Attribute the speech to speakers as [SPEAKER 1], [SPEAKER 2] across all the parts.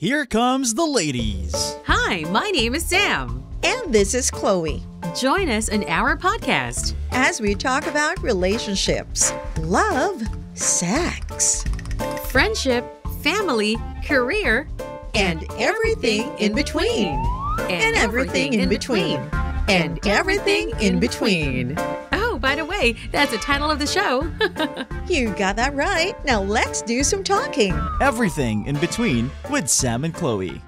[SPEAKER 1] Here comes the ladies.
[SPEAKER 2] Hi, my name is Sam.
[SPEAKER 3] And this is Chloe.
[SPEAKER 2] Join us in our podcast
[SPEAKER 3] As we talk about relationships, love, sex,
[SPEAKER 2] friendship, family, career,
[SPEAKER 3] and everything in between. And everything in between. And everything in between.
[SPEAKER 2] Oh, by the way, that's the title of the show.
[SPEAKER 3] You got that right. Now let's do some talking.
[SPEAKER 1] Everything in between with Sam and Chloe.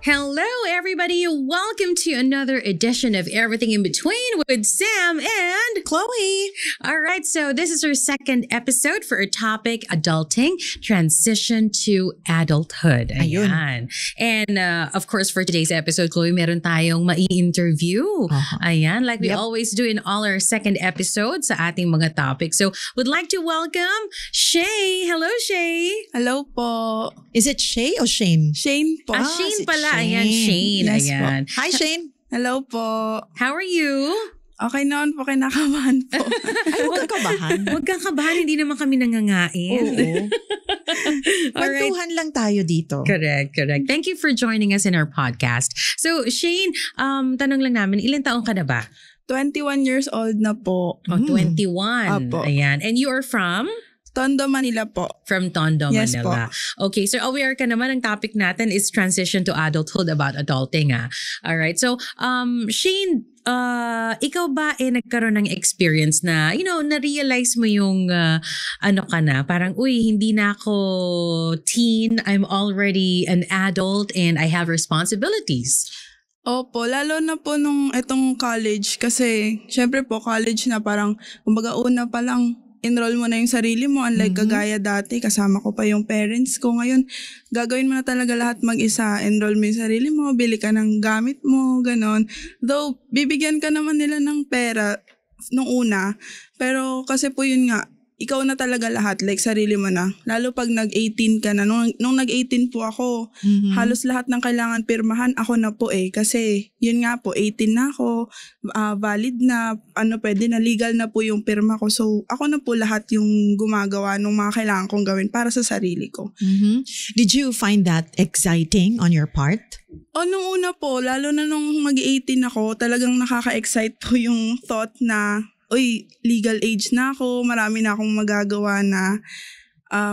[SPEAKER 2] Hello, everybody. Welcome to another edition of Everything in Between with Sam and
[SPEAKER 3] Chloe.
[SPEAKER 2] All right, so this is our second episode for our topic, adulting, transition to adulthood.
[SPEAKER 3] Ayun.
[SPEAKER 2] Ayan. And of course, for today's episode, Chloe, meron tayong mai-interview. Ayan, like we always do in all our second episodes sa ating mga topics. So, would like to welcome Shay. Hello, Shay.
[SPEAKER 4] Hello po.
[SPEAKER 3] Is it Shay or Shane?
[SPEAKER 4] Shane po.
[SPEAKER 2] Shane
[SPEAKER 3] si
[SPEAKER 2] pala.
[SPEAKER 3] Shane.
[SPEAKER 2] Ayan, Shane.
[SPEAKER 4] Yes po.
[SPEAKER 2] Ayan.
[SPEAKER 3] Hi, Shane.
[SPEAKER 4] Hello po.
[SPEAKER 2] How are you?
[SPEAKER 4] Okay naman po, kinakabahan po.
[SPEAKER 3] Ay, huwag kang kabahan.
[SPEAKER 2] Huwag kang kabahan, hindi naman kami nangangain.
[SPEAKER 3] Oo.
[SPEAKER 2] Alright.
[SPEAKER 3] Kwentuhan lang tayo dito.
[SPEAKER 2] Correct. Thank you for joining us in our podcast. So, Shane, tanong lang namin, ilang taong ka na ba?
[SPEAKER 4] 21 years old na po.
[SPEAKER 2] Oh, 21.
[SPEAKER 4] Apo.
[SPEAKER 2] Ayan. And you are from?
[SPEAKER 4] Tondo, Manila po.
[SPEAKER 2] From Tondo,
[SPEAKER 4] Yes
[SPEAKER 2] Manila. Okay, so aware ka naman, ang topic natin is transition to adulthood about adulting. Alright, so Shane, ikaw ba nagkaroon ng experience na, na-realize mo yung ano ka na, parang, hindi na ako teen, I'm already an adult and I have responsibilities.
[SPEAKER 4] Opo, lalo na po nung itong college kasi syempre po college na parang kumbaga una pa lang enroll mo na yung sarili mo unlike kagaya dati kasama ko pa yung parents ko. Ngayon gagawin mo na talaga lahat mag-isa, enroll mo yung sarili mo, bili ka ng gamit mo, ganon. Though bibigyan ka naman nila ng pera nung una, pero kasi po yun nga, ikaw na talaga lahat, like sarili mo na. Lalo pag nag-18 ka na. Nung nag-18 po ako, halos lahat ng kailangan pirmahan, ako na po Kasi yun nga po, 18 na ako, valid na, pwede na, legal na po yung pirma ko. So ako na po lahat yung gumagawa ng mga kailangan kong gawin para sa sarili ko.
[SPEAKER 3] Did you find that exciting on your part?
[SPEAKER 4] Nung una po, lalo na nung mag-18 ako, talagang nakaka-excite po yung thought na legal age na ako, marami na akong magagawa na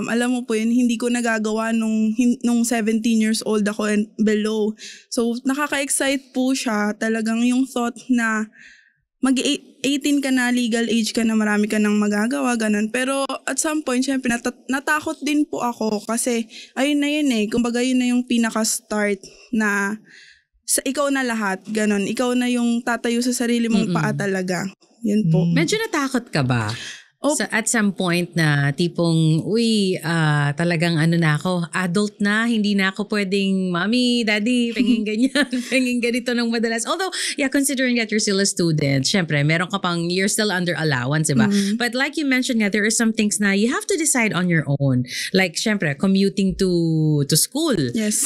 [SPEAKER 4] alam mo po yun, hindi ko nagagawa nung 17 years old ako and below. So nakaka-excite po siya, talagang yung thought na mag-18 ka na, legal age ka na, marami ka nang magagawa, ganun. Pero at some point, syempre natakot din po ako kasi ayun na yun kumbaga yun na yung pinaka-start na ikaw na lahat, ganun. Ikaw na yung tatayo sa sarili mong paa talaga. Yun po.
[SPEAKER 2] Medyo natakot ka ba? At some point na tipong, talagang na ako, adult na, hindi na ako pwedeng, mommy, daddy, penging ganyan, penging ganito ng madalas. Although, considering that you're still a student, syempre, meron ka pang, you're still under allowance, diba? But like you mentioned there are some things na you have to decide on your own. Like, syempre, commuting to school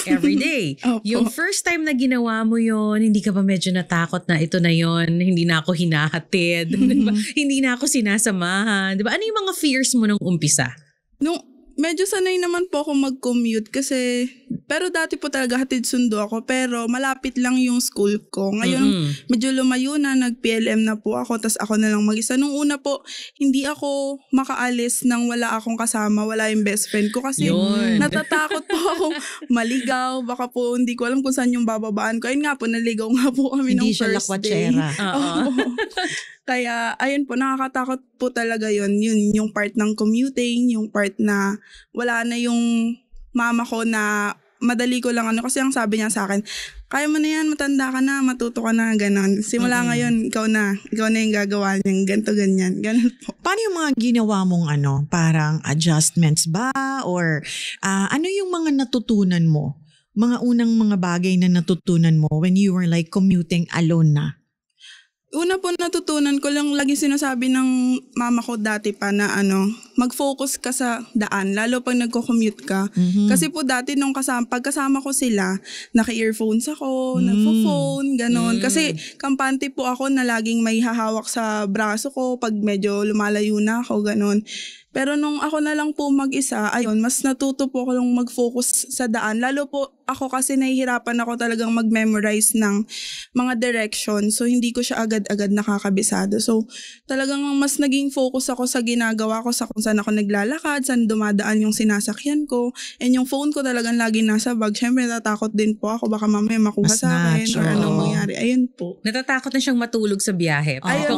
[SPEAKER 2] every day. Yung first time na ginawa mo yun, hindi ka ba medyo natakot na ito na yun, hindi na ako hinahatid, diba? Hindi na ako sinasamahan. Diba? Ano yung mga fears mo nung umpisa?
[SPEAKER 4] Medyo sanay naman po ako mag-commute kasi, pero dati po talaga hatid sundo ako, pero malapit lang yung school ko. Ngayon, medyo lumayo na, nag-PLM na po ako, tas ako na lang mag-isa. Nung una po, hindi ako makaalis nang wala akong kasama, wala yung best friend ko kasi natatakot po akong maligaw, baka po hindi ko alam kung saan yung bababaan ko. Ayun nga po, naligaw nga po kami nung first day.
[SPEAKER 3] Hindi siya lakwatsera.
[SPEAKER 4] Kaya, ayun po, nakakatakot po talaga yun. Yun, yung part ng commuting, yung part na wala na yung mama ko na madali ko lang kasi ang sabi niya sa akin, kaya mo na yan, matanda ka na, matuto ka na, gano'n. Simula ngayon, ikaw na yung gagawa niyang ganito, ganyan. Ganun po.
[SPEAKER 3] Paano yung mga ginawa mong parang adjustments ba? Or ano yung mga natutunan mo? Mga unang mga bagay na natutunan mo when you were like commuting alone na?
[SPEAKER 4] Una po natutunan ko lang, lagi sinasabi ng mama ko dati pa na mag-focus ka sa daan, lalo pag nagko-commute ka. Kasi po dati nung pagkasama ko sila, naka-earphones ako, nagpo-phone, ganon. Kasi kampante po ako na laging may hahawak sa braso ko pag medyo lumalayo na ako, ganon. Pero nung ako na lang po mag-isa, ayun, mas natuto po ako nung mag-focus sa daan. Lalo po ako kasi nahihirapan ako talagang mag-memorize ng mga direction. So, hindi ko siya agad-agad nakakabisado. So, talagang mas naging focus ako sa ginagawa ko, sa kung saan ako naglalakad, saan dumadaan yung sinasakyan ko. And yung phone ko talagang lagi nasa bag. Siyempre, natatakot din po ako. Baka mamaya makuha sa akin or anong mangyari. Ayun po.
[SPEAKER 2] Natatakot na siyang matulog sa biyahe.
[SPEAKER 4] Ayun po.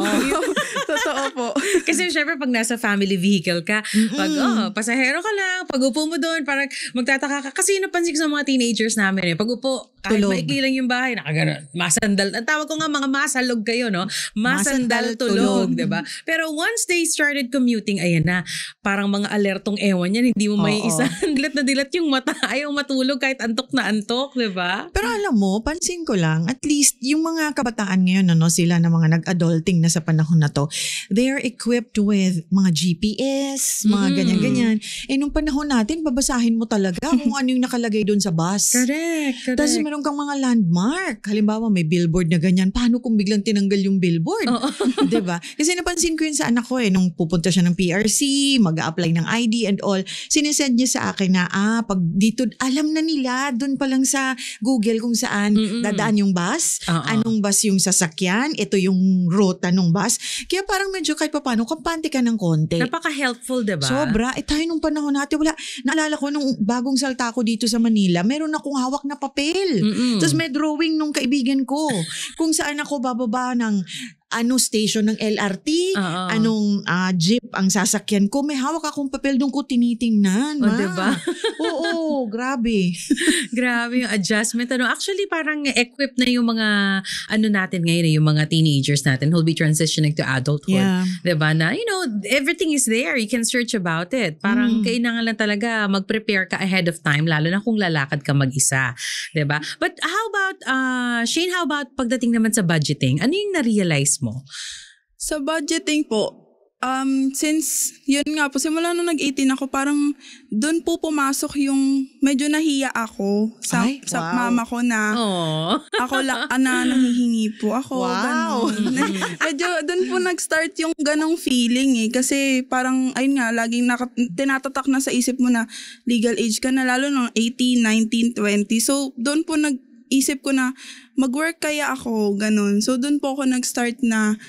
[SPEAKER 4] Totoo po.
[SPEAKER 2] Kasi syempre pag nasa family vehicle ka, pag pasahero ka lang, pag upo mo doon, parang magtataka ka. Kasi napansin ko sa mga teenagers namin pag upo, kahit maikli lang yung bahay, nakagano'n, masandal. Ang tawag ko nga mga masalog kayo, no? Masandal tulog, diba? Pero once they started commuting, ayan na, parang mga alertong ewan yan, hindi mo may isa. Dilat na dilat yung mata, ayaw matulog kahit antok na antok, diba?
[SPEAKER 3] Pero alam mo, pansin ko lang, at least yung mga kabataan ngayon, sila na mga nag-adulting na sa panahon na to, they are equipped with mga GPS, mga ganyan-ganyan. Nung panahon natin, babasahin mo talaga kung ano yung nakalagay doon sa bus.
[SPEAKER 2] Correct.
[SPEAKER 3] Tapos meron kang mga landmark. Halimbawa, may billboard na ganyan. Paano kung biglang tinanggal yung billboard? Diba? Kasi napansin ko yun sa anak ko nung pupunta siya ng PRC, mag-a-apply ng ID and all, sinesend niya sa akin na, pag dito, alam na nila, doon pa lang sa Google kung saan dadaan yung bus, anong bus yung sasakyan, ito yung ruta ng bus. Kaya parang medyo kahit paano, kampante ka ng konti.
[SPEAKER 2] Napaka-helpful, diba?
[SPEAKER 3] Sobra. Tayo nung panahon natin, naalala ko nung bagong salta ko dito sa Manila, meron akong hawak na papel. Tapos may drawing nung kaibigan ko kung saan ako bababa ng station ng LRT, anong jeep ang sasakyan ko. May hawak akong papel doon ko tinitingnan.
[SPEAKER 2] Diba?
[SPEAKER 3] Oo, grabe.
[SPEAKER 2] Grabe yung adjustment. Actually, parang equipped na yung mga natin ngayon, yung mga teenagers natin who'll be transitioning to adulthood. Yeah. Diba? Na, everything is there. You can search about it. Parang kailangan lang talaga mag-prepare ka ahead of time, lalo na kung lalakad ka mag-isa. Diba? But how about, Shane, how about pagdating naman sa budgeting? Ano yung na-realize mo?
[SPEAKER 4] Sa budgeting po, since yun nga po, simula nung nag-18 ako, parang doon po pumasok yung medyo nahiya ako sa mama ko na ako lang na nahihingi po ako.
[SPEAKER 3] Wow!
[SPEAKER 4] Medyo doon po nag-start yung ganong feeling kasi parang ayun nga, laging tinatatak na sa isip mo na legal age ka na, lalo nung 18, 19, 20. So doon po isip ko na mag-work kaya ako, ganun. So, doon po ako nag-start na,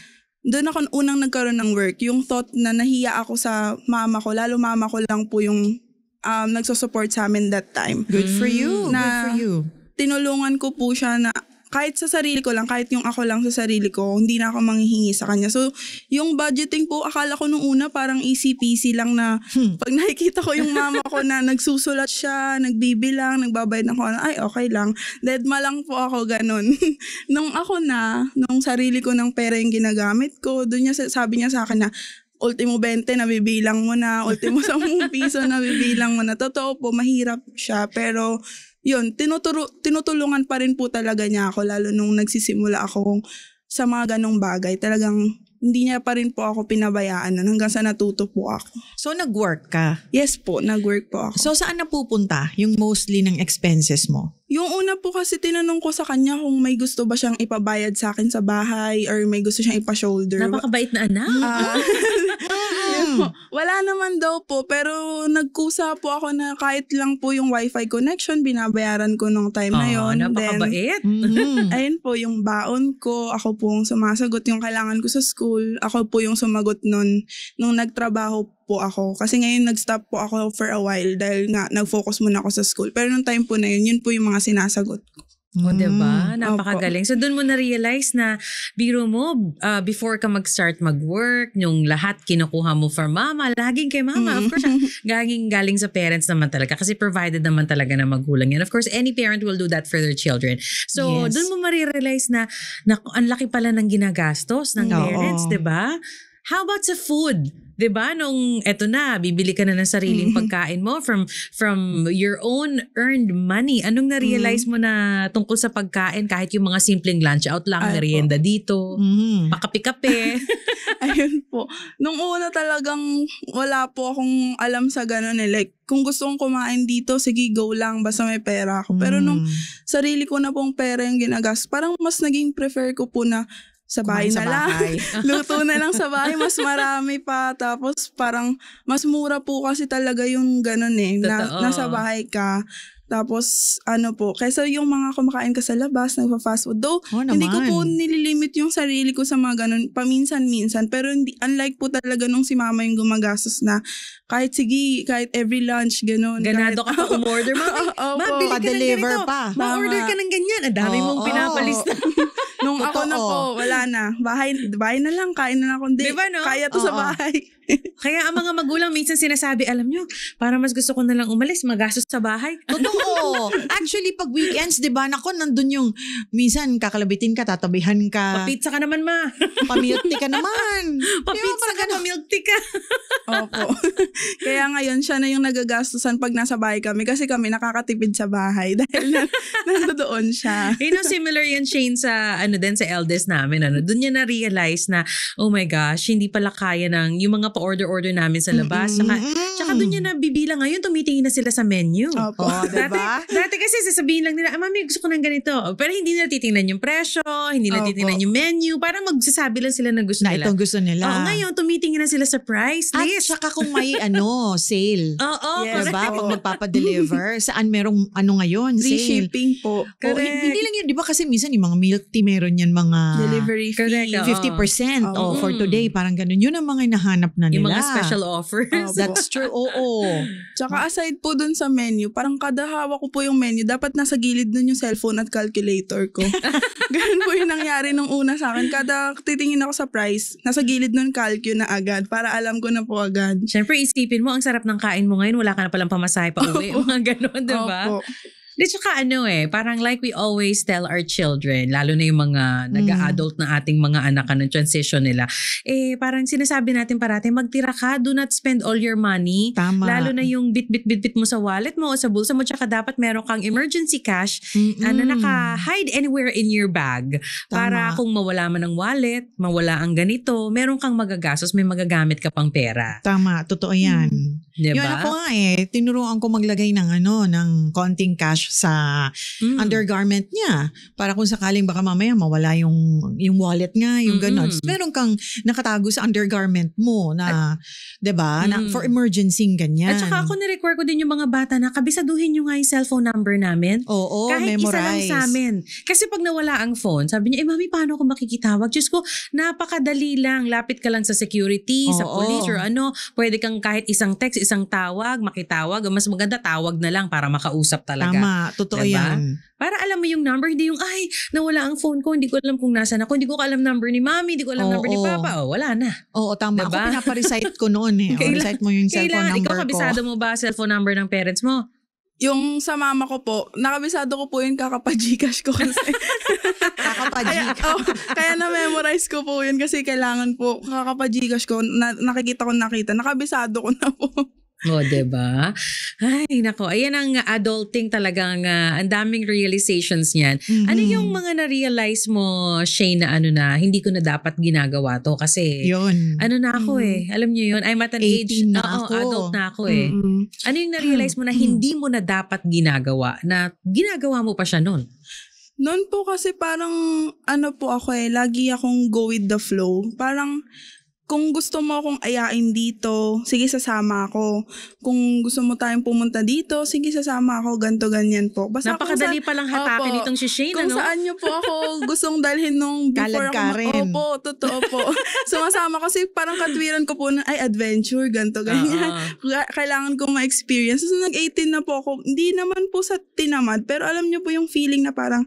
[SPEAKER 4] doon ako unang nagkaroon ng work. Yung thought na nahiya ako sa mama ko, lalo mama ko lang po yung nagsusupport sa amin that time.
[SPEAKER 3] Good for you. Good for you.
[SPEAKER 4] Tinulungan ko po siya na kahit sa sarili ko lang, kahit yung ako lang sa sarili ko, hindi na ako manghihingi sa kanya. So, yung budgeting po, akala ko nung una parang easy peasy lang na pag nakikita ko yung mama ko na nagsusulat siya, nagbibilang, nagbabayad ng kung ano, ay okay lang. Deadma lang po ako, ganun. Nung sarili ko ng pera yung ginagamit ko, doon sabi niya sa akin na, ultimo 20 nabibilang mo na, ultimo 10 piso nabibilang mo na. Totoo po, mahirap siya, pero yun, tinutulungan pa rin po talaga niya ako, lalo nung nagsisimula ako sa mga ganong bagay. Talagang hindi niya pa rin po ako pinabayaan hanggang sa natuto po ako.
[SPEAKER 3] So, nag-work ka?
[SPEAKER 4] Yes po, nag-work po ako.
[SPEAKER 3] So, saan napupunta yung mostly ng expenses mo?
[SPEAKER 4] Yung una po kasi tinanong ko sa kanya kung may gusto ba siyang ipabayad sa akin sa bahay or may gusto siyang ipa-shoulder.
[SPEAKER 2] Napakabait na anak.
[SPEAKER 4] Wala naman daw po, pero nagkusa po ako na kahit lang po yung wifi connection, binabayaran ko nung time na yun.
[SPEAKER 2] Napakabait.
[SPEAKER 4] Ayun po, yung baon ko, ako po yung sumasagot yung kailangan ko sa school. Ako po yung sumagot nung nagtrabaho po ako. Kasi ngayon nag-stop po ako for a while dahil nga nag-focus muna ako sa school. Pero nung time po na yun po yung mga sinasagot ko.
[SPEAKER 2] O, diba? Napakagaling. So, doon mo na-realize na biro mo, before ka mag-start mag-work, yung lahat kinukuha mo for mama, laging kay mama. Of course, galing sa parents naman talaga kasi provided naman talaga na magulang yan. Of course, any parent will do that for their children. So, doon mo ma-realize na ang laki pala ng ginagastos ng parents, diba? How about sa food? 'Di ba? Nung eto na, bibili ka na ng sariling pagkain mo from your own earned money. Anong na-realize mo na tungkol sa pagkain kahit yung mga simpleng lunch out lang, merienda dito, pakape-kape?
[SPEAKER 4] Ayun po. Nung una talagang wala po akong alam sa ganun Like, kung gusto kong kumain dito, sige go lang, basta may pera ako. Pero nung sarili ko na pong pera yung ginagas, parang mas naging prefer ko po na sa bahay
[SPEAKER 3] Kumain sa
[SPEAKER 4] na lang.
[SPEAKER 3] bahay.
[SPEAKER 4] Luto na lang sa bahay, mas marami pa. Tapos parang mas mura po kasi talaga yung ganun
[SPEAKER 2] Totoo.
[SPEAKER 4] nasa bahay ka. Tapos kaysa yung mga kumakain ka sa labas, nagpa-fast food. Though, hindi ko po nililimit yung sarili ko sa mga ganun, paminsan-minsan. Pero unlike po talaga nung si mama yung gumagastos na kahit every lunch, ganun.
[SPEAKER 2] Ganado ka pa umorder. Mabili ka ng
[SPEAKER 3] Pa-deliver
[SPEAKER 2] ganito.
[SPEAKER 3] pa.
[SPEAKER 2] Ma-order ka ng ganyan. Ang dami mong pinapalista.
[SPEAKER 4] Nung ako na po, wala na. Bahay na lang, kain na lang ako.
[SPEAKER 2] Diba, no?
[SPEAKER 4] Kaya to sa bahay.
[SPEAKER 2] Kaya ang mga magulang minsan sinasabi, alam nyo, para mas gusto ko na lang umalis, magastos sa bahay.
[SPEAKER 3] Totoo. Actually, pag weekends, di ba, nako, nandun yung, minsan, kakalabitin ka, tatabihan ka.
[SPEAKER 2] Pa-pizza ka naman, ma.
[SPEAKER 3] Pamilk tea ka naman.
[SPEAKER 2] Pa-pizza ka, pa-milk tea ka.
[SPEAKER 4] Opo. Kaya ngayon, siya na yung nagagastusan pag nasa bahay kami kasi kami nakakatipid sa bahay dahil nandoon siya.
[SPEAKER 2] Similar yan, Shane, sa sa eldest namin. Doon niya na-realize na, oh my gosh, hindi pala kaya ng yung mga pa-order-order namin sa labas. Tsaka doon niya nabibilang ngayon, tumitingin na sila sa menu.
[SPEAKER 4] Opo.
[SPEAKER 3] Diba?
[SPEAKER 2] Dati kasi sasabihin lang nila, mami, gusto ko ng ganito. Pero hindi nila titingnan yung presyo, hindi nila titingnan yung menu. Parang magsasabi lang sila na gusto
[SPEAKER 3] Na
[SPEAKER 2] nila.
[SPEAKER 3] itong gusto nila.
[SPEAKER 2] Ngayon, tumitingin na sila sa price
[SPEAKER 3] At
[SPEAKER 2] list.
[SPEAKER 3] saka kung may sale.
[SPEAKER 2] Oo,
[SPEAKER 4] Yes.
[SPEAKER 3] Diba?
[SPEAKER 2] correct.
[SPEAKER 3] Pag magpapadeliver, saan merong ngayon?
[SPEAKER 4] Free
[SPEAKER 3] Sale.
[SPEAKER 4] shipping po.
[SPEAKER 2] Correct.
[SPEAKER 3] Hindi lang yun. Di ba kasi minsan yung mga milk tea meron yan mga
[SPEAKER 4] Delivery fee.
[SPEAKER 2] Correct, oo.
[SPEAKER 3] 50% for today. Parang ganun. Yun ang mga hinahanap na nila.
[SPEAKER 2] Yung mga special offers.
[SPEAKER 4] Opo.
[SPEAKER 3] That's true. Oo.
[SPEAKER 4] Tsaka aside po dun sa menu, parang kada hawak ko po yung menu, dapat nasa gilid nun yung cellphone at calculator ko. Ganun po yung nangyari nung una sa akin. Kada titingin ako sa price, nasa gilid nun calcu na agad para alam ko na po agad.
[SPEAKER 2] Siyempre, isipin mo, ang sarap ng kain mo ngayon, wala ka na palang pamasahe pa uwi. Mga ganon, diba?
[SPEAKER 4] Opo.
[SPEAKER 2] Di tsaka parang like we always tell our children, lalo na yung mga nag-a-adult na ating mga anak ng transition nila, parang sinasabi natin parati, magtira ka, do not spend all your money.
[SPEAKER 3] Tama.
[SPEAKER 2] Lalo na yung bit mo sa wallet mo o sa bulsa mo, tsaka dapat meron kang emergency cash na naka-hide anywhere in your bag. Para kung mawala man ang wallet, mawala ang ganito, meron kang magagastos, may magagamit ka pang pera.
[SPEAKER 3] Tama. Totoo yan.
[SPEAKER 2] Diba?
[SPEAKER 3] Yun ako nga tinuruan ko maglagay ng ng konting cash sa undergarment niya para kung sakaling baka mamaya mawala yung wallet nga, yung gano'n. Meron kang nakatago sa undergarment mo na, 'di ba? Na for emergency ganyan.
[SPEAKER 2] At saka ako ni-require ko din yung mga bata na kabisaduhin nyo nga yung cellphone number namin.
[SPEAKER 3] Oo,
[SPEAKER 2] kahit
[SPEAKER 3] memorize.
[SPEAKER 2] isa lang sa amin. Kasi pag nawala ang phone, sabi niya, mami, paano ako makikitawag? Diyos ko, napakadali lang. Lapit ka lang sa security, sa police or pwede kang kahit isang text, isang tawag, makitawag. Mas maganda tawag na lang para makausap talaga.
[SPEAKER 3] Tama, totoo
[SPEAKER 2] diba?
[SPEAKER 3] yan.
[SPEAKER 2] Para alam mo yung number, hindi yung, nawala ang phone ko, hindi ko alam kung nasaan ako, hindi ko alam number ni mami, hindi ko alam number ni papa. Wala na.
[SPEAKER 3] Oo, tama.
[SPEAKER 2] Diba?
[SPEAKER 3] Ako pinaparecite ko noon recite mo yung cellphone number
[SPEAKER 2] ikaw
[SPEAKER 3] ko.
[SPEAKER 2] kabisado mo ba cellphone number ng parents mo?
[SPEAKER 4] Yung sa mama ko po, nakabisado ko po yun kakapa-Gcash ko kasi. Kaya na-memorize ko po yun kasi kailangan po kakapa-Gcash ko, nakikita ko nakabisado ko na po.
[SPEAKER 2] O, diba? Ay, nako. Ayan ang adulting talagang ang daming realizations niyan. Ano yung mga na-realize mo, Shane, na hindi ko na dapat ginagawa to? Kasi,
[SPEAKER 3] yun.
[SPEAKER 2] na ako alam niyo yun, I'm at an age,
[SPEAKER 3] na ako.
[SPEAKER 2] adult na ako Ano yung na-realize mo na hindi mo na dapat ginagawa, na ginagawa mo pa siya nun?
[SPEAKER 4] Noon po kasi parang, po ako lagi akong go with the flow. Parang, kung gusto mo akong ayain dito, sige sasama ako. Kung gusto mo tayong pumunta dito, sige sasama ako, ganto ganyan po. Basta
[SPEAKER 2] napakadali palang hatakin itong si Shane,
[SPEAKER 4] kung saan niyo po ako gustong dalhin nung before
[SPEAKER 3] Kalagkarin.
[SPEAKER 4] Opo, totoo po. Sumasama kasi parang katwiran ko po na, adventure, ganto ganyan. Kailangan kong ma-experience. So, nag-18 na po ako. Hindi naman po sa tinamad, pero alam niyo po yung feeling na parang,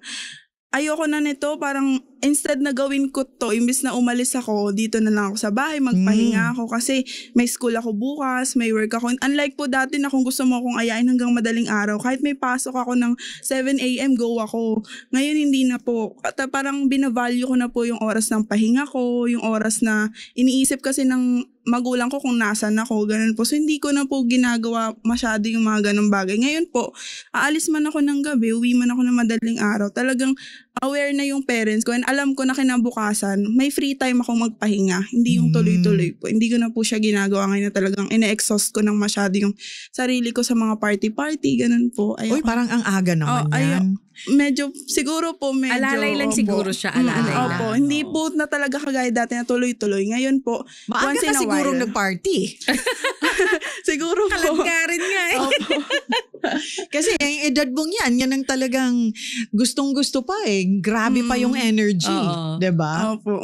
[SPEAKER 4] ayoko na nito, parang instead na gawin ko to, imbis na umalis ako, dito na lang ako sa bahay, magpahinga ako kasi may school ako bukas, may work ako. Unlike po dati na kung gusto mo akong ayain hanggang madaling araw, kahit may pasok ako ng 7 a.m., go ako. Ngayon hindi na po. At parang binavalue ko na po yung oras ng pahinga ko, yung oras na iniisip kasi ng magulang ko kung nasan ako, ganun po. So hindi ko na po ginagawa masyado yung mga ganung bagay. Ngayon po, aalis man ako ng gabi, uwi man ako ng madaling araw, talagang aware na yung parents ko and alam ko na kinabukasan, may free time akong magpahinga. Hindi yung tuloy-tuloy po. Hindi ko na po siya ginagawa ngayon na talagang ine-exhaust ko ng masyado yung sarili ko sa mga party-party, ganun po.
[SPEAKER 3] Uy, parang ang aga naman yan.
[SPEAKER 4] Medyo, siguro po medyo.
[SPEAKER 2] Alalay lang
[SPEAKER 4] opo.
[SPEAKER 2] siguro siya, alalay lang.
[SPEAKER 4] Opo, hindi po na talaga kagaya dati na tuloy-tuloy. Ngayon po,
[SPEAKER 3] Maaga
[SPEAKER 4] once
[SPEAKER 3] ka
[SPEAKER 4] in a
[SPEAKER 3] siguro
[SPEAKER 4] while.
[SPEAKER 3] nagparty.
[SPEAKER 4] Siguro po.
[SPEAKER 2] Kalagkarin nga eh.
[SPEAKER 4] Opo.
[SPEAKER 3] Kasi yung edad mong yan ang talagang gustong-gusto pa eh. Grabe pa yung energy.
[SPEAKER 2] Oo.
[SPEAKER 3] 'Di ba?
[SPEAKER 4] Opo.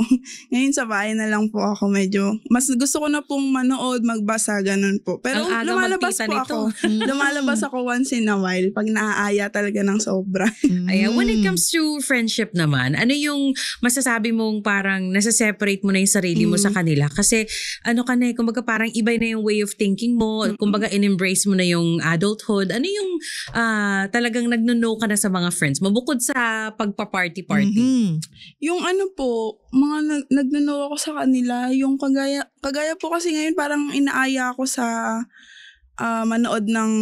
[SPEAKER 4] Ngayon sa bahay na lang po ako medyo, mas gusto ko na pong manood, magbasa, ganun po. Pero
[SPEAKER 2] Ang aga
[SPEAKER 4] lumalabas
[SPEAKER 2] magtita
[SPEAKER 4] po
[SPEAKER 2] nito.
[SPEAKER 4] ako. Lumalabas ako once in a while pag naaaya talaga ng sobra.
[SPEAKER 2] Ayan, when it comes to friendship naman, ano yung masasabi mong parang nasa-separate mo na yung sarili mo sa kanila? Kasi ano ka na eh, kumbaga parang iba na yung way of thinking mo, kumbaga in-embrace mo na yung adulthood. Ano yung talagang nagno-know ka na sa mga friends mo bukod sa pagpa-party-party?
[SPEAKER 3] Mhm.
[SPEAKER 4] Yung ano po, mga nagno-know ako sa kanila, yung kagaya po kasi ngayon parang inaaya ako sa manood ng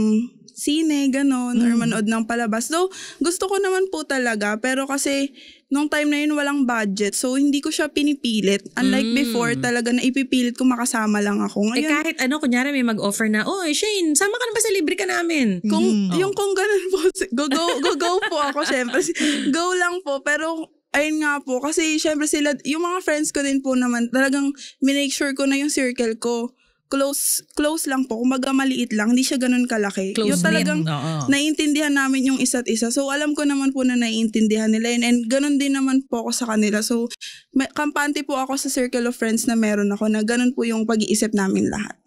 [SPEAKER 4] sine, ganon, or manood ng palabas. So, gusto ko naman po talaga, pero kasi nung time na yun walang budget, so hindi ko siya pinipilit. Unlike before, talaga na ipipilit ko makasama lang ako.
[SPEAKER 2] Eh
[SPEAKER 4] Ngayon,
[SPEAKER 2] kahit ano, kunyari may mag-offer na, oh Shane, sama ka na ba sa libre ka namin?
[SPEAKER 4] kung ganun po, go po ako, syempre. Go lang po, pero ayun nga po, kasi syempre sila, yung mga friends ko din po naman, talagang minake sure ko na yung circle ko. Close lang po. Kumbaga maliit lang. Hindi siya ganun kalaki. Yung talagang naiintindihan namin yung isa't isa. So alam ko naman po na naiintindihan nila yun. And ganun din naman po ako sa kanila. So kampante po ako sa circle of friends na meron ako na ganun po yung pag-iisip namin lahat.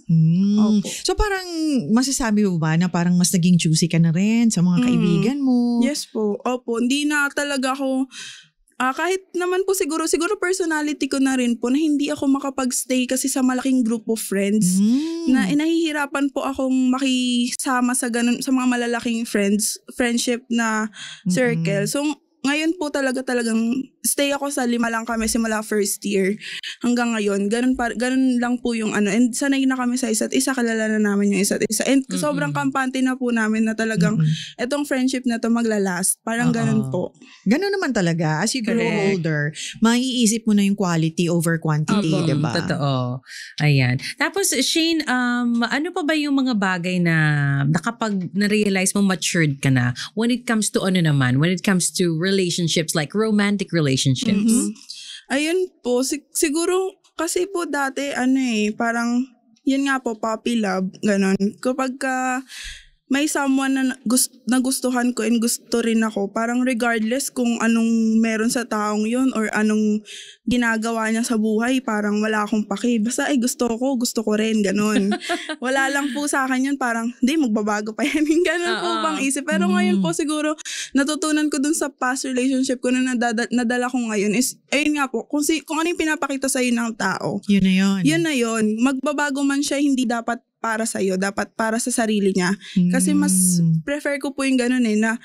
[SPEAKER 4] Opo.
[SPEAKER 3] So parang masasabi mo ba na parang mas naging choosy ka na rin sa mga kaibigan mo?
[SPEAKER 4] Yes po. Opo. Hindi na talaga ako kahit naman po siguro personality ko na rin po na hindi ako makapag-stay kasi sa malaking group of friends na nahihirapan po akong makisama sa ganun, sa mga malalaking friendship na circle. So ngayon po talagang stay ako sa 5 lang kami simula first year hanggang ngayon. Ganun lang po yung ano. And sanay na kami sa isa't isa, kilala na namin yung isa't isa. And sobrang kampante na po namin na talagang etong friendship na to maglalast. Parang ganun po.
[SPEAKER 3] Ganun naman talaga. As you grow older, maiisip mo na yung quality over quantity, di ba?
[SPEAKER 2] Totoo. Ayan. Tapos Shane, ano pa ba yung mga bagay na nakapag na-realize mo matured ka na when it comes to when it comes to relationships, like romantic relationships?
[SPEAKER 4] Ayun po, siguro kasi po dati parang yun nga po, puppy love, ganon. Kapag may someone na nagustuhan ko and gusto rin ako, parang regardless kung anong meron sa taong yun or anong ginagawa niya sa buhay, parang wala akong paki. Basta gusto ko rin, ganon. Wala lang po sa akin yun, parang hindi, magbabago pa yan. Ganon po bang isip. Pero ngayon po siguro, natutunan ko dun sa past relationship ko na nadala ko ngayon is, ayun nga po, kung ano yung pinapakita sa'yo ng tao.
[SPEAKER 3] Yun na yun.
[SPEAKER 4] Yun na yun. Magbabago man siya, hindi dapat para sa'yo, dapat para sa sarili niya. Kasi mas prefer ko po yung ganun na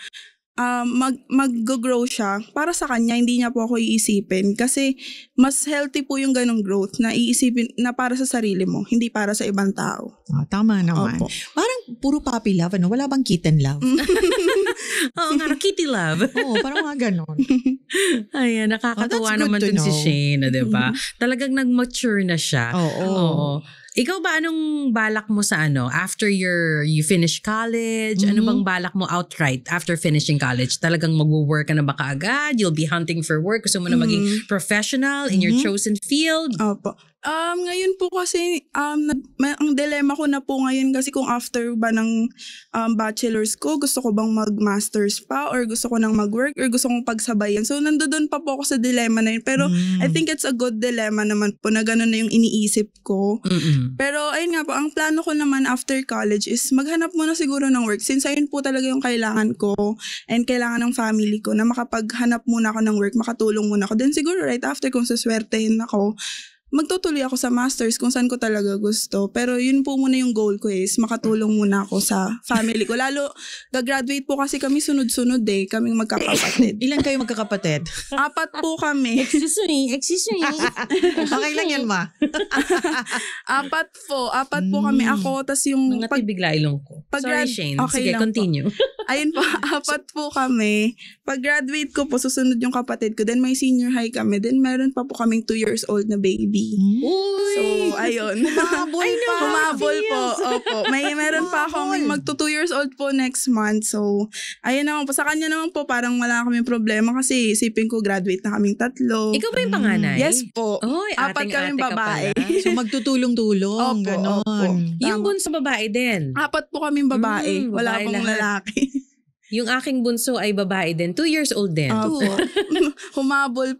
[SPEAKER 4] mag-grow siya para sa kanya, hindi niya po ako iisipin. Kasi mas healthy po yung ganung growth na iisipin na para sa sarili mo, hindi para sa ibang tao.
[SPEAKER 3] Tama naman.
[SPEAKER 4] Opo.
[SPEAKER 3] Parang puro puppy love, wala bang kitten love?
[SPEAKER 2] Oo nga, kitty love.
[SPEAKER 3] Oo, parang mga ganon.
[SPEAKER 2] Ayan, nakakatuwa
[SPEAKER 3] that's good
[SPEAKER 2] naman
[SPEAKER 3] to
[SPEAKER 2] dun si
[SPEAKER 3] know.
[SPEAKER 2] Shane, diba? Talagang nag-mature na siya.
[SPEAKER 3] Oo.
[SPEAKER 2] Ikaw ba, anong balak mo sa after you finish college? Ano bang balak mo outright after finishing college? Talagang mag-work ka na ba kaagad? You'll be hunting for work? Gusto mo na maging professional in your chosen field?
[SPEAKER 4] Opo. Ngayon po kasi, ang dilemma ko na po ngayon kasi kung after ba ng bachelor's ko, gusto ko bang mag-masters pa or gusto ko nang mag-work or gusto kong pagsabayan. So, nandoon pa po ako sa dilemma na yun. Pero I think it's a good dilemma naman po na gano'n na yung iniisip ko. Pero ayun nga po, ang plano ko naman after college is maghanap muna siguro ng work. Since ayun po talaga yung kailangan ko and kailangan ng family ko na makapaghanap muna ako ng work, makatulong muna ako. Then siguro right after kung saswertehin ako, magtutuloy ako sa masters kung saan ko talaga gusto. Pero yun po muna yung goal ko is makatulong muna ako sa family ko. Lalo, gagraduate po kasi kami sunod-sunod kaming magkakapatid.
[SPEAKER 3] Ilan kayo magkakapatid?
[SPEAKER 4] 4 po kami.
[SPEAKER 2] Excuse me.
[SPEAKER 3] Okay lang yan, ma.
[SPEAKER 4] 4 po kami. Ako, tas yung...
[SPEAKER 2] Mga tibigla ilong ko. Sorry, Shane.
[SPEAKER 4] Okay
[SPEAKER 2] Sige,
[SPEAKER 4] lang
[SPEAKER 2] continue.
[SPEAKER 4] Ayun po, 4 po kami. Pag graduate ko po, susunod yung kapatid ko. Then may senior high kami. Then meron pa po kaming 2 years old na baby. pregnancy.
[SPEAKER 2] Uy!
[SPEAKER 4] So, ayun. Humabol po. Opo. Meron pa akong magto 2 years old po next month. So, ayun naman po. Sa kanya naman po, parang wala kaming problema kasi isipin ko graduate na kaming 3.
[SPEAKER 2] Ikaw ba yung panganay?
[SPEAKER 4] Yes po.
[SPEAKER 2] Oy,
[SPEAKER 4] 4 kaming
[SPEAKER 2] ka
[SPEAKER 4] babae.
[SPEAKER 2] pala.
[SPEAKER 3] So magtutulong-tulong,
[SPEAKER 4] Opo,
[SPEAKER 3] ganon.
[SPEAKER 4] opo.
[SPEAKER 2] Yung bunso babae din.
[SPEAKER 4] 4 po kaming babae. Wala
[SPEAKER 2] babae
[SPEAKER 4] pong
[SPEAKER 2] lahat.
[SPEAKER 4] lalaki.
[SPEAKER 2] Yung aking bunso ay babae din. 2 years old din.
[SPEAKER 4] Opo. Humabol.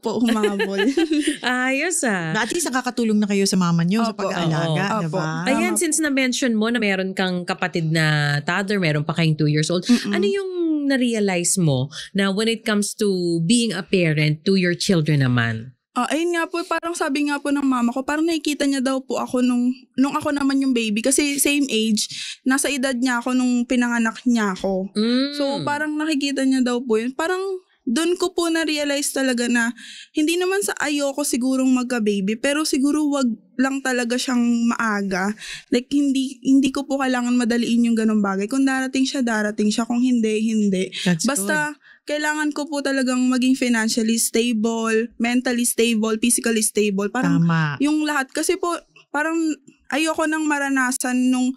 [SPEAKER 2] Ayos
[SPEAKER 3] At least nakakatulong na kayo sa mama nyo sa
[SPEAKER 4] Opo,
[SPEAKER 3] pag-aalaga,
[SPEAKER 4] opo.
[SPEAKER 3] diba?
[SPEAKER 2] Ayan, since na-mention mo na meron kang kapatid na toddler, meron pa kayong 2 years old, ano yung na-realize mo na when it comes to being a parent to your children naman?
[SPEAKER 4] Ayun nga po, parang sabi nga po ng mama ko, parang nakikita niya daw po ako nung ako naman yung baby. Kasi same age, nasa edad niya ako nung pinanganak niya ako. So parang nakikita niya daw po yun. Parang doon ko po na-realize talaga na hindi naman sa ayoko sigurong magka-baby, pero siguro wag lang talaga siyang maaga. Like hindi ko po kailangan madaliin yung ganong bagay. Kung darating siya. Kung hindi.
[SPEAKER 3] That's
[SPEAKER 4] Basta kailangan ko po talagang maging financially stable, mentally stable, physically stable. Parang
[SPEAKER 3] Tama.
[SPEAKER 4] yung lahat. Kasi po, parang ayoko nang maranasan nung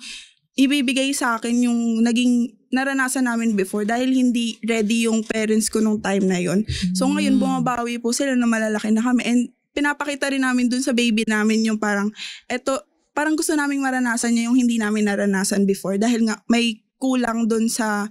[SPEAKER 4] ibibigay sa akin yung naging naranasan namin before dahil hindi ready yung parents ko nung time na yon. So ngayon, bumabawi po sila na malalaki na kami. And pinapakita rin namin dun sa baby namin yung parang gusto naming maranasan niya yung hindi namin naranasan before dahil nga may kulang doon sa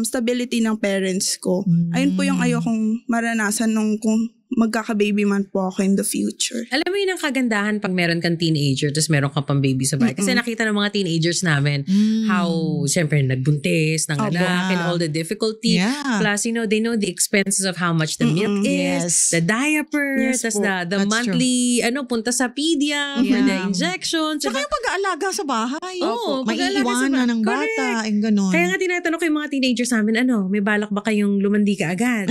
[SPEAKER 4] stability ng parents ko. Ayun po yung ayokong maranasan nung kung magkaka-baby man po ako in the future.
[SPEAKER 2] Alam mo yun ang kagandahan pag meron kang teenager tapos meron kang pang baby sa bahay. Kasi nakita ng mga teenagers namin how, siyempre, nagbuntis, nanganak, and all the difficulty.
[SPEAKER 3] Yeah.
[SPEAKER 2] Plus, they know the expenses of how much the milk is,
[SPEAKER 3] Yes.
[SPEAKER 2] the diapers,
[SPEAKER 4] Yes
[SPEAKER 2] tas
[SPEAKER 4] po.
[SPEAKER 2] the
[SPEAKER 3] That's
[SPEAKER 2] monthly, punta sa pedia for the injections.
[SPEAKER 3] Tsaka
[SPEAKER 2] diba?
[SPEAKER 3] yung pag-aalaga sa bahay.
[SPEAKER 2] Oo, pag-aalaga sa
[SPEAKER 3] maiiwanan ng
[SPEAKER 2] Correct.
[SPEAKER 3] bata, yung ganon.
[SPEAKER 2] Kaya nga tinatanong ko yung mga teenagers namin, may balak ba kayong lumandi ka agad?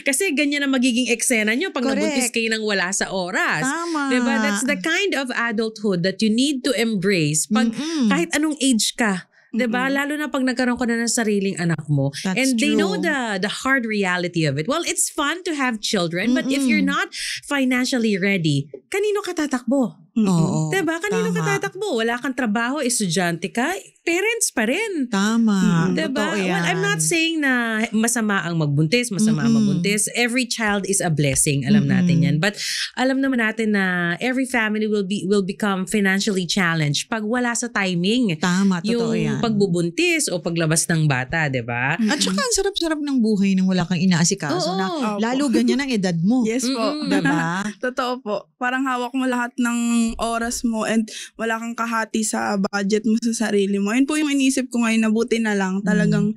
[SPEAKER 2] Kasi ganyan ang magiging eksena nyo pag
[SPEAKER 3] Correct.
[SPEAKER 2] nabuntis kayo ng wala sa oras.
[SPEAKER 3] Tama.
[SPEAKER 2] Diba? That's the kind of adulthood that you need to embrace pag kahit anong age ka. Diba? Lalo na pag nagkaroon ka na ng sariling anak mo.
[SPEAKER 3] That's
[SPEAKER 2] and they
[SPEAKER 3] true.
[SPEAKER 2] know the hard reality of it. Well, it's fun to have children, but if you're not financially ready, kanino ka tatakbo?
[SPEAKER 3] Oo.
[SPEAKER 2] Diba? Kanino
[SPEAKER 3] Tama.
[SPEAKER 2] ka tatakbo? Wala kang trabaho, estudyante ka, parents pa rin.
[SPEAKER 3] Tama.
[SPEAKER 2] Diba?
[SPEAKER 3] Totoo yan.
[SPEAKER 2] Well, I'm not saying na masama ang magbuntis, masama ang mabuntis. Every child is a blessing. Alam natin yan. But alam naman natin na every family will become financially challenged pag wala sa timing.
[SPEAKER 3] Tama, totoo
[SPEAKER 2] Yung
[SPEAKER 3] yan.
[SPEAKER 2] pagbubuntis o paglabas ng bata, diba?
[SPEAKER 3] At saka ang sarap-sarap ng buhay nang wala kang inaasikaso
[SPEAKER 2] Oo.
[SPEAKER 3] na
[SPEAKER 4] Opo.
[SPEAKER 3] lalo ganyan ang edad mo.
[SPEAKER 4] Yes po.
[SPEAKER 3] Diba?
[SPEAKER 4] Totoo po. Parang hawak mo lahat ng oras mo and wala kang kahati sa budget mo sa sarili mo. Yun po yung inisip ko ngayon na buti na lang. Talagang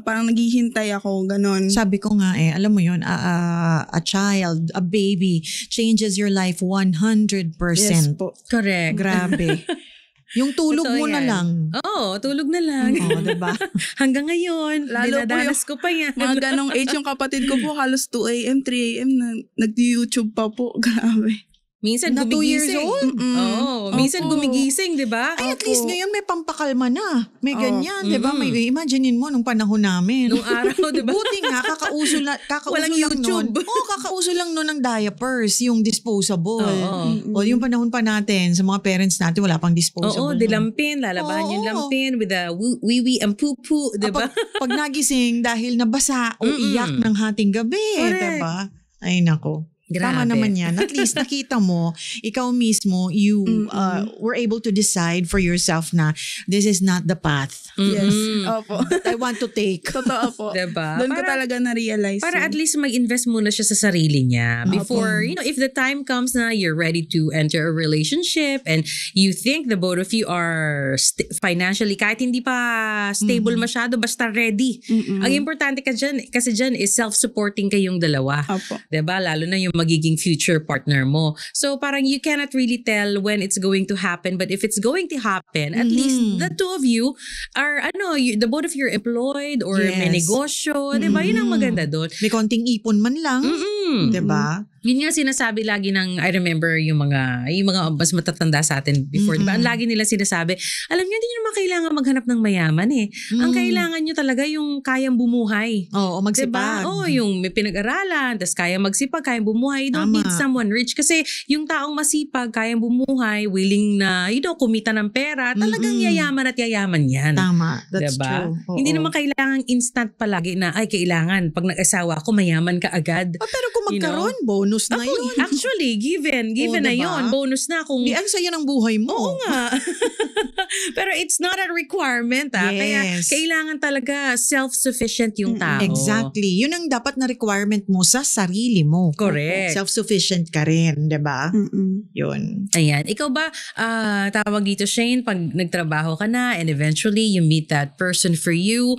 [SPEAKER 4] parang naghihintay ako, ganon.
[SPEAKER 3] Sabi ko nga alam mo yun, a child, a baby changes your life 100%.
[SPEAKER 4] Yes po.
[SPEAKER 2] Correct.
[SPEAKER 3] Grabe. Yung tulog
[SPEAKER 2] Totoo
[SPEAKER 3] mo na
[SPEAKER 2] yan.
[SPEAKER 3] lang.
[SPEAKER 2] Oo, tulog na lang.
[SPEAKER 3] Oo, diba?
[SPEAKER 2] Hanggang ngayon,
[SPEAKER 4] Lalo po
[SPEAKER 2] dinadanas ko pa yan.
[SPEAKER 4] Mga ganong age yung kapatid ko po, halos 2 a.m., 3 a.m. na nag-YouTube pa po. Grabe.
[SPEAKER 2] Minsan
[SPEAKER 3] Na 2 years
[SPEAKER 2] gumigising.
[SPEAKER 3] old?
[SPEAKER 2] Oo, minsan
[SPEAKER 4] Opo.
[SPEAKER 2] gumigising, di ba?
[SPEAKER 3] Ay, at least ngayon may pampakalma na. May ganyan,
[SPEAKER 2] Mm-mm.
[SPEAKER 3] di ba? May imaginein mo nung panahon namin.
[SPEAKER 2] Nung araw, di ba?
[SPEAKER 3] Buti nga, kakauso
[SPEAKER 2] Walang
[SPEAKER 3] lang
[SPEAKER 2] YouTube.
[SPEAKER 3] nun. Kakauso lang nun ng diapers, yung disposable.
[SPEAKER 2] Oo.
[SPEAKER 3] O yung panahon pa natin, sa mga parents natin, wala pang
[SPEAKER 2] Oo,
[SPEAKER 3] disposable.
[SPEAKER 2] dilampin. Lalabahan yung
[SPEAKER 3] Oo.
[SPEAKER 2] lampin with the wee-wee and poo-poo, di ba?
[SPEAKER 3] Pag nagising dahil nabasa o iyak ng hating gabi,
[SPEAKER 2] Correct.
[SPEAKER 3] di ba? Ay, nako.
[SPEAKER 2] Grabe.
[SPEAKER 3] Tama naman yan. At least nakita mo, ikaw mismo, you were able to decide for yourself na this is not the path
[SPEAKER 4] Yes. Opo.
[SPEAKER 3] that I want to take.
[SPEAKER 4] Totoo po.
[SPEAKER 2] Diba?
[SPEAKER 4] Doon ko
[SPEAKER 2] Para-
[SPEAKER 4] talaga na-realize.
[SPEAKER 2] Para
[SPEAKER 4] yun.
[SPEAKER 2] at least mag-invest muna siya sa sarili niya before, if the time comes na you're ready to enter a relationship and you think the both of you are financially, kahit hindi pa stable masyado, basta ready. Ang importante kasi dyan is self-supporting kayong dalawa.
[SPEAKER 4] Opo.
[SPEAKER 2] Diba? Lalo na yung magiging future partner mo. So parang you cannot really tell when it's going to happen, but if it's going to happen, at least the two of you are, the both of you are employed or may
[SPEAKER 3] Yes.
[SPEAKER 2] negosyo. Diba? Yun ang maganda doon.
[SPEAKER 3] May konting ipon man lang.
[SPEAKER 2] Mm.
[SPEAKER 3] Di ba?
[SPEAKER 2] Yun nga sinasabi lagi ng, I remember yung mga mas matatanda sa atin before, diba? Ang lagi nila sinasabi, alam niyo, hindi niyo naman kailangan maghanap ng mayaman eh. Ang kailangan niyo talaga yung kayang bumuhay.
[SPEAKER 3] Oo, magsipag.
[SPEAKER 2] Diba? Oo, yung may pinag-aralan, tas kayang magsipag, kayang bumuhay. You don't need someone rich. Kasi yung taong masipag, kayang bumuhay, willing na, kumita ng pera, talagang yayaman at yayaman yan.
[SPEAKER 3] Tama. That's
[SPEAKER 2] diba?
[SPEAKER 3] true. Oo.
[SPEAKER 2] Hindi naman kailangan instant palagi na, kailangan, pag nag-asawa ako, mayaman ka agad.
[SPEAKER 3] Pero kung magkaroon, bonus na yun.
[SPEAKER 2] Actually, given na
[SPEAKER 3] diba?
[SPEAKER 2] yun. Bonus na kung...
[SPEAKER 3] Di ang saya ng buhay mo.
[SPEAKER 2] Oo nga. Pero it's not a requirement. Kaya
[SPEAKER 3] Yes.
[SPEAKER 2] kailangan talaga self-sufficient yung tao.
[SPEAKER 3] Exactly. Yun ang dapat na requirement mo sa sarili mo.
[SPEAKER 2] Correct.
[SPEAKER 3] Self-sufficient ka rin, di ba? Yun.
[SPEAKER 2] Ayan. Ikaw ba, tawag dito, Shane, pag nagtrabaho ka na and eventually you meet that person for you,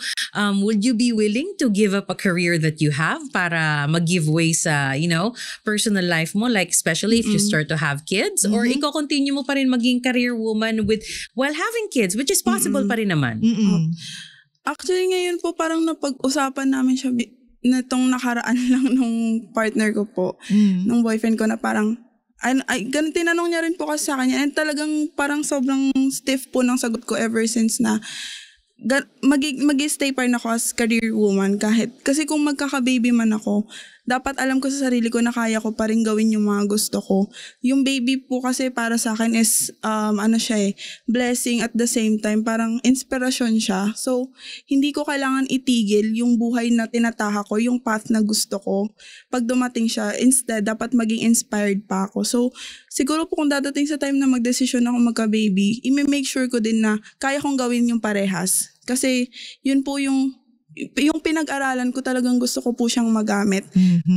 [SPEAKER 2] would you be willing to give up a career that you have para mag-give way sa, personal life mo, like especially if you start to have kids? Or iko-continue mo pa rin maging career woman while having kids, which is possible pa rin naman?
[SPEAKER 4] Actually, ngayon po parang napag-usapan namin siya nitong nakaraan lang nung partner ko po, nung boyfriend ko na parang, ganun tinanong niya rin po kasi sa kanya, and talagang parang sobrang stiff po ng sagot ko ever since na mag-stay pa rin ako as career woman kasi kung magkaka-baby man ako, dapat alam ko sa sarili ko na kaya ko pa rin gawin yung mga gusto ko. Yung baby po kasi para sa akin is blessing, at the same time parang inspirasyon siya. So hindi ko kailangan itigil yung buhay na tinataha ko, yung path na gusto ko. Pag dumating siya, instead dapat maging inspired pa ako. So siguro po kung dadating sa time na magdesisyon ako magka-baby, i-make sure ko din na kaya kong gawin yung parehas. Kasi yun po yung pinag-aralan ko, talagang gusto ko po siyang magamit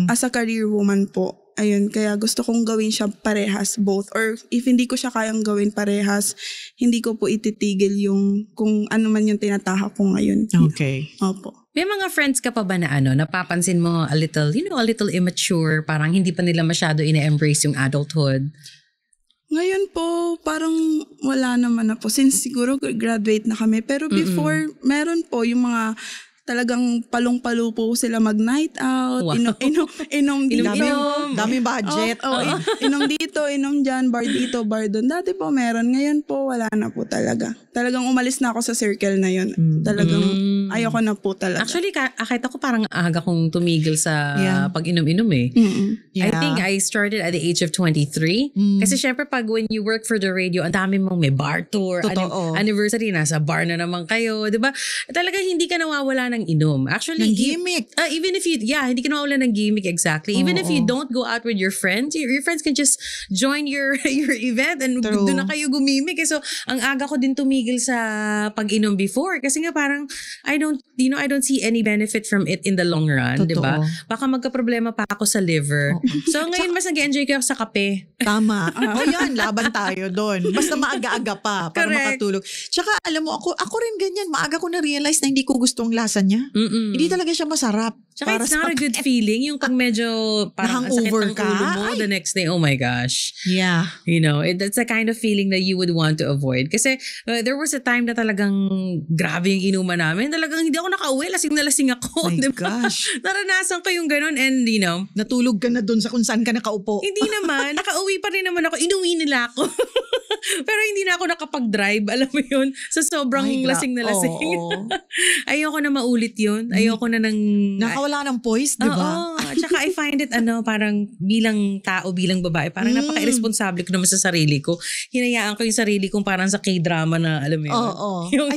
[SPEAKER 4] as a career woman po. Ayun, kaya gusto kong gawin siya parehas, both. Or if hindi ko siya kayang gawin parehas, hindi ko po ititigil yung kung ano man yung tinataha ko ngayon.
[SPEAKER 3] Okay.
[SPEAKER 4] Opo.
[SPEAKER 2] May mga friends ka pa ba na napapansin mo a little immature, parang hindi pa nila masyado ine-embrace yung adulthood?
[SPEAKER 4] Ngayon po, parang wala naman na po. Since siguro graduate na kami. Pero before, meron po yung mga talagang palong-palo po sila mag-night out,
[SPEAKER 2] Wow.
[SPEAKER 4] inom dito.
[SPEAKER 3] Dami budget.
[SPEAKER 4] Inom dito, inom dyan, bar dito, bar doon. Dati po meron, ngayon po wala na po talaga. Talagang umalis na ako sa circle na yun. Talagang ayoko na po talaga.
[SPEAKER 2] Actually, kahit ako parang aga kong tumigil sa pag-inom-inom eh.
[SPEAKER 3] Yeah.
[SPEAKER 2] I think I started at the age of 23. Kasi syempre pag when you work for the radio, ang dami mong may bar tour,
[SPEAKER 3] Totoo.
[SPEAKER 2] anniversary, nasa bar na naman kayo, di ba? Talaga hindi ka nawawala ng inom. Actually,
[SPEAKER 3] Ng gimmick.
[SPEAKER 2] Even if hindi ka nawawala ng gimmick, exactly. Even if you don't go out with your friends, your friends can just join your event and
[SPEAKER 3] True.
[SPEAKER 2] doon na kayo gumimik. So, ang aga ko din tumigil sa pag-inom before kasi nga parang I don't see any benefit from it in the long run, di ba? Baka magka-problema pa ako sa liver. So, ngayon mas nag-enjoy ko sa kape.
[SPEAKER 3] Tama. Yan, laban tayo doon. Basta maaga-aga pa para
[SPEAKER 2] Correct.
[SPEAKER 3] makatulog. Tsaka alam mo, ako rin ganyan. Maaga ko na-realize na hindi ko gustong lasa niya. Hindi talaga siya masarap.
[SPEAKER 2] Tsaka it's not a good feeling yung pag medyo parang ang sakit
[SPEAKER 3] hangover
[SPEAKER 2] ng
[SPEAKER 3] ka.
[SPEAKER 2] ulo mo the next day. Oh my gosh.
[SPEAKER 3] Yeah.
[SPEAKER 2] That's the kind of feeling that you would want to avoid. Kasi there was a time na talagang grabe yung inuman namin. Talagang hindi ako nakauwi. Lasing na lasing ako.
[SPEAKER 3] My
[SPEAKER 2] diba?
[SPEAKER 3] gosh.
[SPEAKER 2] Naranasan ko yung ganun and
[SPEAKER 3] Natulog ka na doon sa kung saan ka nakaupo.
[SPEAKER 2] hindi naman. Nakauwi pa rin naman ako. Inuwi nila ako. Pero hindi na ako nakapag-drive. Alam mo yun? Sa sobrang lasing na lasing. Ayoko na maulit yun. Ayoko na
[SPEAKER 3] Nakawala ng poise, di ba?
[SPEAKER 2] Oo. Tsaka I find it parang bilang tao, bilang babae, parang napaka-irresponsable ko naman sa sarili ko. Hinayaan ko yung sarili kong parang sa K-drama na, alam mo yun?
[SPEAKER 3] Oo.
[SPEAKER 2] Yung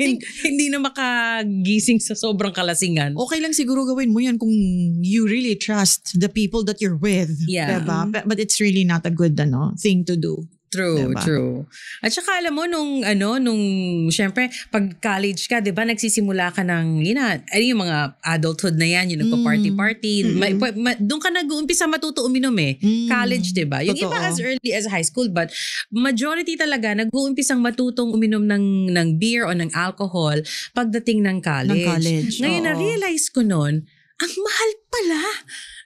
[SPEAKER 2] hindi na makagising sa sobrang kalasingan.
[SPEAKER 3] Okay lang siguro gawin mo yan kung you really trust the people that you're with.
[SPEAKER 2] Yeah.
[SPEAKER 3] Diba? But it's really not a good thing to do.
[SPEAKER 2] True,
[SPEAKER 3] diba?
[SPEAKER 2] true. At saka alam mo, nung syempre, pag college ka, di ba, nagsisimula ka ng, yung mga adulthood na yan, yung nagpa-party-party. Doon ka nag-uumpisa matuto uminom eh. College, di ba? Yung
[SPEAKER 3] Totoo.
[SPEAKER 2] iba as early as high school, but majority talaga, nag-uumpisang matutong uminom ng beer o ng alcohol pagdating ng college. Ngayon, na-realize ko nun, ang mahal pala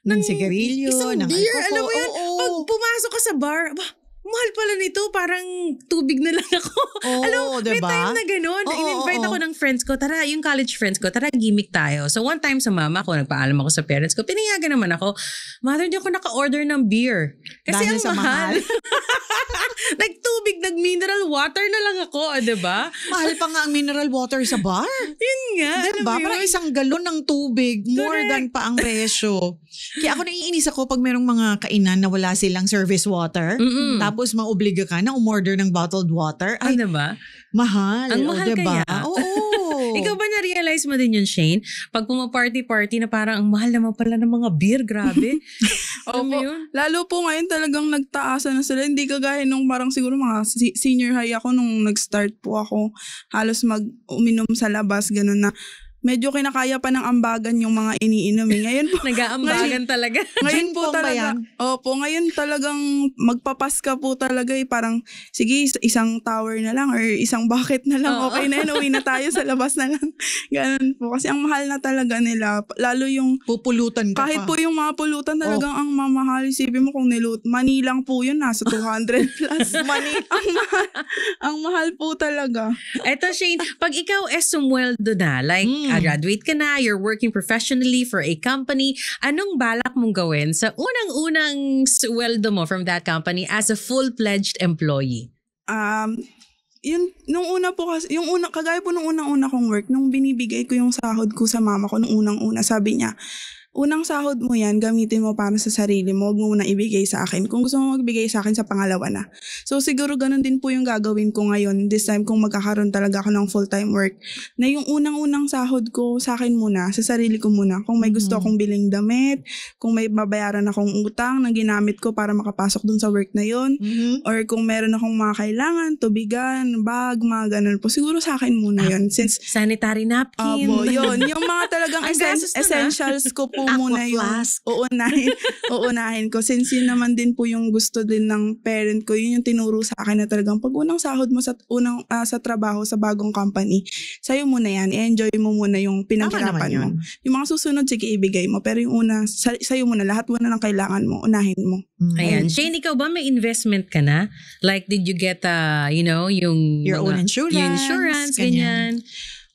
[SPEAKER 3] ng sigarilyo,
[SPEAKER 2] isang
[SPEAKER 3] ng
[SPEAKER 2] beer.
[SPEAKER 3] alcohol.
[SPEAKER 2] Alam mo yun, pag pumasok ka sa bar, mahal pala nito, parang tubig na lang ako.
[SPEAKER 3] Oo,
[SPEAKER 2] Alam mo, may
[SPEAKER 3] diba?
[SPEAKER 2] time na gano'n. In-invite ako ng friends ko, tara, yung college friends ko, tara, gimmick tayo. So one time sa mama ko, nagpaalam ako sa parents ko, pinayagan naman ako, mother, di ako naka-order ng beer. Kasi
[SPEAKER 3] Dahil
[SPEAKER 2] ang
[SPEAKER 3] sa
[SPEAKER 2] mahal. Nagtubig, nag-mineral water na lang ako, diba?
[SPEAKER 3] Mahal pa nga ang mineral water sa bar.
[SPEAKER 2] Yun nga.
[SPEAKER 3] Diba?
[SPEAKER 2] Alam mo
[SPEAKER 3] Parang
[SPEAKER 2] yun?
[SPEAKER 3] isang galon ng tubig, more than pa ang presyo. Kaya ako naiinis ako pag merong mga kainan na wala silang service water, tapos maobliga ka na umorder ng bottled water. Ay,
[SPEAKER 2] Diba?
[SPEAKER 3] mahal.
[SPEAKER 2] Ang mahal
[SPEAKER 3] diba?
[SPEAKER 2] kaya.
[SPEAKER 3] Oo.
[SPEAKER 2] Ikaw ba na-realize mo din yun, Shane? Pag pumaparty-party na parang ang mahal naman pala ng mga beer, grabe. Alam mo
[SPEAKER 4] Opo.
[SPEAKER 2] yun?
[SPEAKER 4] Lalo po ngayon talagang nagtaasan na sila. Hindi kagaya nung parang siguro mga senior high ako nung nag-start po ako. Halos uminom sa labas, gano'n na. Medyo kinakaya pa ng ambagan yung mga iniinom. Ngayon po.
[SPEAKER 2] Nag-aambagan talaga.
[SPEAKER 4] Ngayon po
[SPEAKER 3] Gin pong ba
[SPEAKER 4] talaga.
[SPEAKER 3] yan?
[SPEAKER 4] Opo, ngayon talagang magpapas ka po talaga parang sige isang tower na lang or isang bucket na lang.
[SPEAKER 2] Oo.
[SPEAKER 4] Okay na yun, uwi na tayo sa labas na lang. Ganun po. Kasi ang mahal na talaga nila. Lalo yung
[SPEAKER 3] Pupulutan ka
[SPEAKER 4] kahit
[SPEAKER 3] pa.
[SPEAKER 4] po yung mga pulutan talagang ang mamahal. Isipin mo kung money lang po yun, nasa 200 plus. Money. ang mahal po talaga.
[SPEAKER 2] Eto, Shane, pag ikaw sumweldo na, like graduate ka na, you're working professionally for a company, anong balak mong gawin sa unang-unang sweldo mo from that company as a full-fledged employee?
[SPEAKER 4] Yun, nung una po kasi, kagaya po nung unang-una kong work, nung binibigay ko yung sahod ko sa mama ko nung unang-una, sabi niya, unang sahod mo yan, gamitin mo para sa sarili mo, huwag mo muna ibigay sa akin. Kung gusto mo magbigay sa akin, sa pangalawa na. So siguro ganun din po yung gagawin ko ngayon, this time kung magkakaroon talaga ako ng full-time work, na yung unang-unang sahod ko sa akin muna, sa sarili ko muna. Kung may gusto akong biling damit, kung may babayaran akong utang na ginamit ko para makapasok dun sa work na yon, or kung meron akong mga kailangan, tubigan, bag, mga ganun po. Siguro sa akin muna yon. Since
[SPEAKER 2] Sanitary napkin.
[SPEAKER 4] yun. Yung mga talagang
[SPEAKER 2] Ang gastos nun,
[SPEAKER 4] essentials ko po
[SPEAKER 3] Aqua
[SPEAKER 4] muna yung
[SPEAKER 3] flask.
[SPEAKER 4] uunahin ko. Since yun naman din po yung gusto din ng parent ko, yun yung tinuro sa akin na talagang pag unang sahod mo sa sa trabaho sa bagong company, sa'yo muna yan. I-enjoy mo muna yung pinaghirapan mo. Yung mga susunod, sige, ibigay mo. Pero yung una, sa'yo muna, lahat muna ng kailangan mo, unahin mo.
[SPEAKER 2] Ayan. Shane, ikaw ba may investment ka na? Like, did you get, yung
[SPEAKER 3] Your own insurance.
[SPEAKER 2] Yung insurance, ganyan.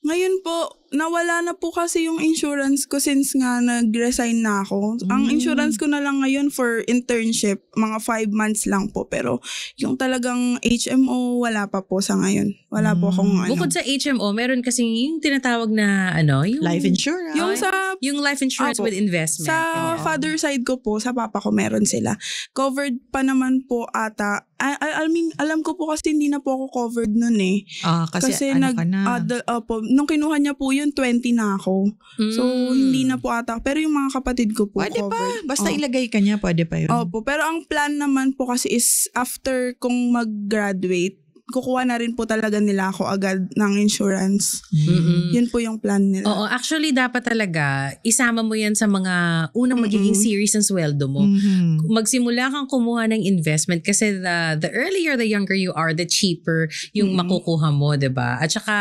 [SPEAKER 4] Ngayon po, nawala na po kasi yung insurance ko since nga nag-resign na ako. Ang insurance ko na lang ngayon for internship, mga 5 months lang po. Pero yung talagang HMO, wala pa po sa ngayon. Wala po akong
[SPEAKER 2] Bukod sa HMO, meron kasing yung tinatawag na yung
[SPEAKER 3] Life insurance.
[SPEAKER 2] yung life insurance
[SPEAKER 4] Opo.
[SPEAKER 2] with investment.
[SPEAKER 4] Sa father side ko po, sa papa ko meron sila. Covered pa naman po ata. I mean, alam ko po kasi hindi na po ako covered nun eh.
[SPEAKER 3] Kasi ano ka na.
[SPEAKER 4] Nung kinuha niya po yun, 20 na ako. So, hindi na po ata. Pero yung mga kapatid ko po
[SPEAKER 3] Pwede
[SPEAKER 4] covered.
[SPEAKER 3] pa. Basta ilagay ka niya, pwede pa yun.
[SPEAKER 4] Opo. Pero ang plan naman po kasi is after kong mag-graduate, kukuha na rin po talaga nila ako agad ng insurance. Yun po yung plan nila.
[SPEAKER 2] Oo, actually dapat talaga isama mo yan sa mga unang magiging series ng sweldo mo. Magsimula kang kumuha ng investment kasi the earlier, the younger you are, the cheaper yung makukuha mo, 'di ba? At saka,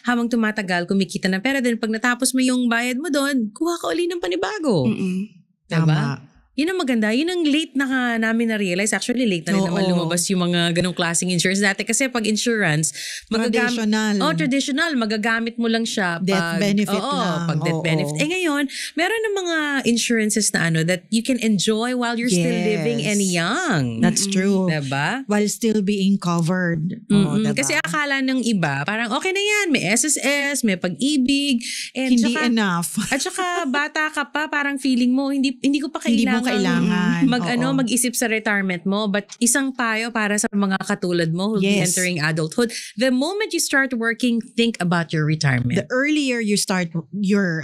[SPEAKER 2] habang tumatagal, kumikita na. Pero din pag natapos mo yung bayad mo doon, kuha ka uli ng panibago. Diba?
[SPEAKER 3] Tama.
[SPEAKER 2] Yun ang maganda. Yun ang late na namin na-realize. Actually, late na rin naman lumabas yung mga ganong klaseng insurance. Dati kasi pag insurance,
[SPEAKER 3] traditional.
[SPEAKER 2] Traditional. Magagamit mo lang siya.
[SPEAKER 3] Death benefit lang.
[SPEAKER 2] Pag death benefit. Ngayon, meron ng mga insurances na that you can enjoy while you're still living and young.
[SPEAKER 3] That's true.
[SPEAKER 2] Diba?
[SPEAKER 3] While still being covered. Diba?
[SPEAKER 2] Kasi akala ng iba, parang okay na yan. May SSS, may pag-ibig. And
[SPEAKER 3] Hindi enough.
[SPEAKER 2] At saka bata ka pa, parang feeling mo, hindi ko pa
[SPEAKER 3] Hindi mo kailangan.
[SPEAKER 2] mag-isip sa retirement mo, but isang payo para sa mga katulad mo who'll be entering adulthood. The moment you start working, think about your retirement.
[SPEAKER 3] The earlier you start your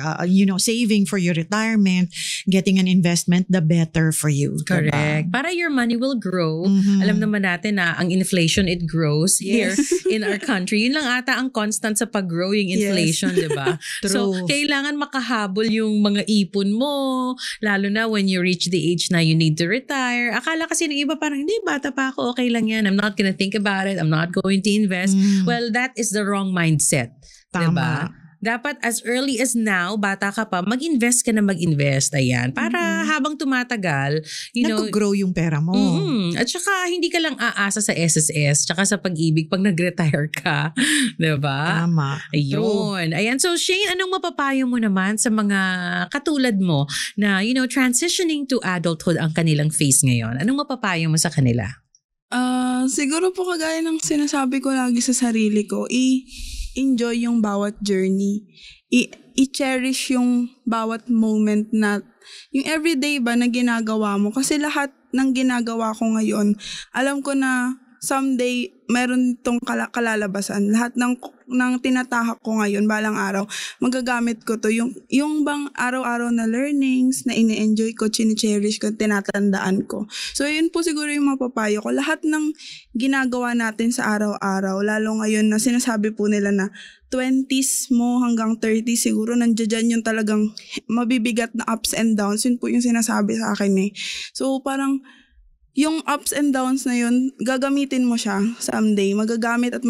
[SPEAKER 3] saving for your retirement, getting an investment, the better for you.
[SPEAKER 2] Correct.
[SPEAKER 3] Diba?
[SPEAKER 2] Para your money will grow. Alam naman natin na ang inflation, it grows here in our country. Yun lang ata ang constant sa pag-grow, yung inflation, diba? So, kailangan makahabol yung mga ipon mo, lalo na when you reach the age na you need to retire. Akala kasi ng iba parang, hindi, bata pa ako, okay lang yan. I'm not gonna think about it. I'm not going to invest. Well, that is the wrong mindset.
[SPEAKER 3] Tama.
[SPEAKER 2] Diba? dapat as early as now, bata ka pa, mag-invest ka na mag-invest. Ayan. Para habang tumatagal,
[SPEAKER 3] nag-grow yung pera mo.
[SPEAKER 2] At saka, hindi ka lang aasa sa SSS, tsaka sa pag-ibig pag nag-retire ka. Diba?
[SPEAKER 3] Tama.
[SPEAKER 2] Ayun. Ayan. So, Shane, anong mapapayo mo naman sa mga katulad mo na, transitioning to adulthood ang kanilang phase ngayon? Anong mapapayo mo sa kanila?
[SPEAKER 4] Siguro po kagaya ng sinasabi ko lagi sa sarili ko, enjoy yung bawat journey. I-cherish yung bawat moment na, yung everyday ba na ginagawa mo. Kasi lahat ng ginagawa ko ngayon, alam ko na someday meron itong kalalabasan. Lahat ng tinatahak ko ngayon, balang araw, magagamit ko to. Yung bang araw-araw na learnings na ini-enjoy ko, chine-cherish ko, tinatandaan ko. So, yun po siguro yung mapapayo ko. Lahat ng ginagawa natin sa araw-araw, lalo ngayon na sinasabi po nila na 20s mo hanggang 30s, siguro nandiyan yung talagang mabibigat na ups and downs. Yun po yung sinasabi sa akin eh. So, parang yung ups and downs na yun, gagamitin mo siya someday. Magagamit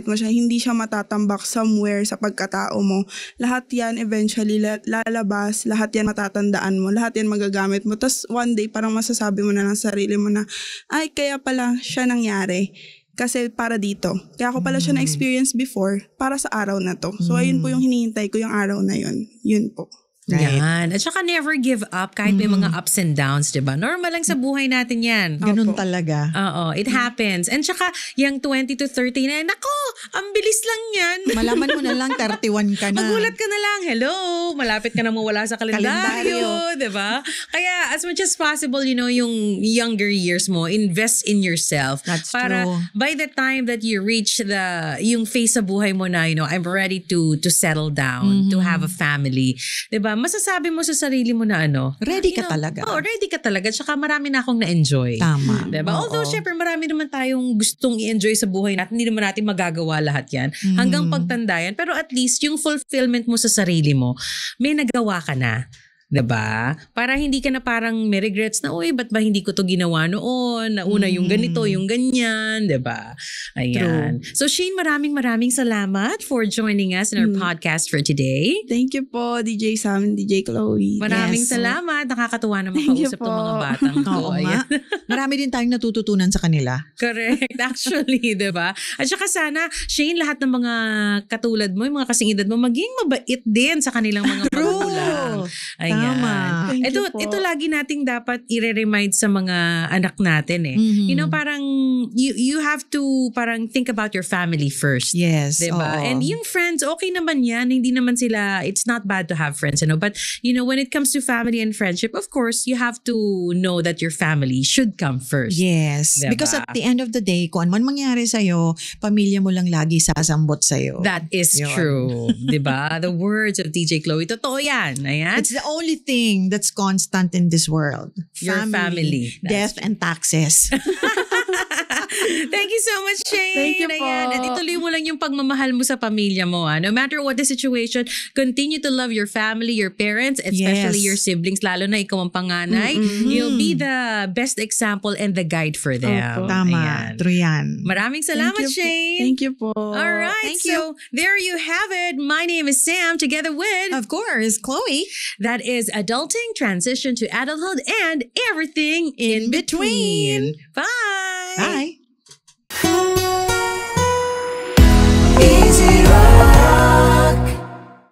[SPEAKER 4] mo siya. Hindi siya matatambak somewhere sa pagkatao mo. Lahat yan eventually lalabas. Lahat yan matatandaan mo. Lahat yan magagamit mo. Tapos one day parang masasabi mo na ng sarili mo na, ay kaya pala siya nangyari. Kasi para dito. Kaya ako pala siya na-experience before para sa araw na to. So ayun po yung hinihintay ko yung araw na yun. Yun po.
[SPEAKER 3] Right.
[SPEAKER 2] Yan. At saka never give up kahit may mga ups and downs, diba? Normal lang sa buhay natin yan.
[SPEAKER 3] Ganun talaga.
[SPEAKER 2] Oo, it happens. And saka, yung 20 to 30 na, nako, ang bilis lang yan.
[SPEAKER 3] Malaman mo na lang, 31 ka na.
[SPEAKER 2] Magulat ka na lang, hello, malapit ka na mawala sa kalendaryo, diba? Kaya, as much as possible, yung younger years mo, invest in yourself.
[SPEAKER 3] That's
[SPEAKER 2] para
[SPEAKER 3] true.
[SPEAKER 2] by the time that you reach yung phase sa buhay mo na, I'm ready to settle down, to have a family, diba? Masasabi mo sa sarili mo na
[SPEAKER 3] ready ka talaga.
[SPEAKER 2] Oh, ready ka talaga. Tsaka marami na akong na-enjoy.
[SPEAKER 3] Tama.
[SPEAKER 2] Diba? Although, syempre, marami naman tayong gustong i-enjoy sa buhay natin. Hindi naman natin magagawa lahat yan. Hanggang pagtanda yan. Pero at least, yung fulfillment mo sa sarili mo, may nagawa ka na. Diba? Para hindi ka na parang may regrets na, uy, ba't ba hindi ko to ginawa noon? Nauna yung ganito, yung ganyan. Diba? Ayan. True. So Shane, maraming salamat for joining us in our podcast for today.
[SPEAKER 4] Thank you po, DJ Sam and DJ Chloe.
[SPEAKER 2] Maraming salamat. Nakakatuwa na makausap tong mga batang to.
[SPEAKER 3] Oo nga. Marami din tayong natututunan sa kanila.
[SPEAKER 2] Correct. Actually, diba? At saka sana, Shane, lahat ng mga katulad mo, yung mga kasing-edad mo, maging mabait din sa kanilang mga magulang. Ayan.
[SPEAKER 3] Tama.
[SPEAKER 2] Ito lagi nating dapat i-remind sa mga anak natin eh. Parang you have to parang think about your family first.
[SPEAKER 3] Yes.
[SPEAKER 2] Diba? And yung friends, okay naman yan. Hindi naman sila, it's not bad to have friends, But, when it comes to family and friendship, of course, you have to know that your family should come first.
[SPEAKER 3] Yes. Diba? Because at the end of the day, kung ano man mangyari sa'yo, pamilya mo lang lagi sasambot sa'yo.
[SPEAKER 2] That is true. Diba? The words of DJ Chloe. Totoo yan. Ayan.
[SPEAKER 3] It's the only thing that's constant in this world.
[SPEAKER 2] Your family.
[SPEAKER 3] Death and taxes.
[SPEAKER 2] Thank you so much, Shane.
[SPEAKER 4] Thank you po.
[SPEAKER 2] Ayan. At ituloy mo lang yung pagmamahal mo sa pamilya mo. No matter what the situation, continue to love your family, your parents, especially your siblings, lalo na ikaw ang panganay. You'll be the best example and the guide for them.
[SPEAKER 3] Tama.
[SPEAKER 2] Ayan.
[SPEAKER 3] True yan.
[SPEAKER 2] Maraming salamat, Shane.
[SPEAKER 4] Thank you po.
[SPEAKER 2] All right.
[SPEAKER 3] Thank you.
[SPEAKER 2] So, there you have it. My name is Sam, together with...
[SPEAKER 3] Of course, Chloe.
[SPEAKER 2] That is Adulting, Transition to Adulthood, and Everything in Between. Bye!
[SPEAKER 3] Bye.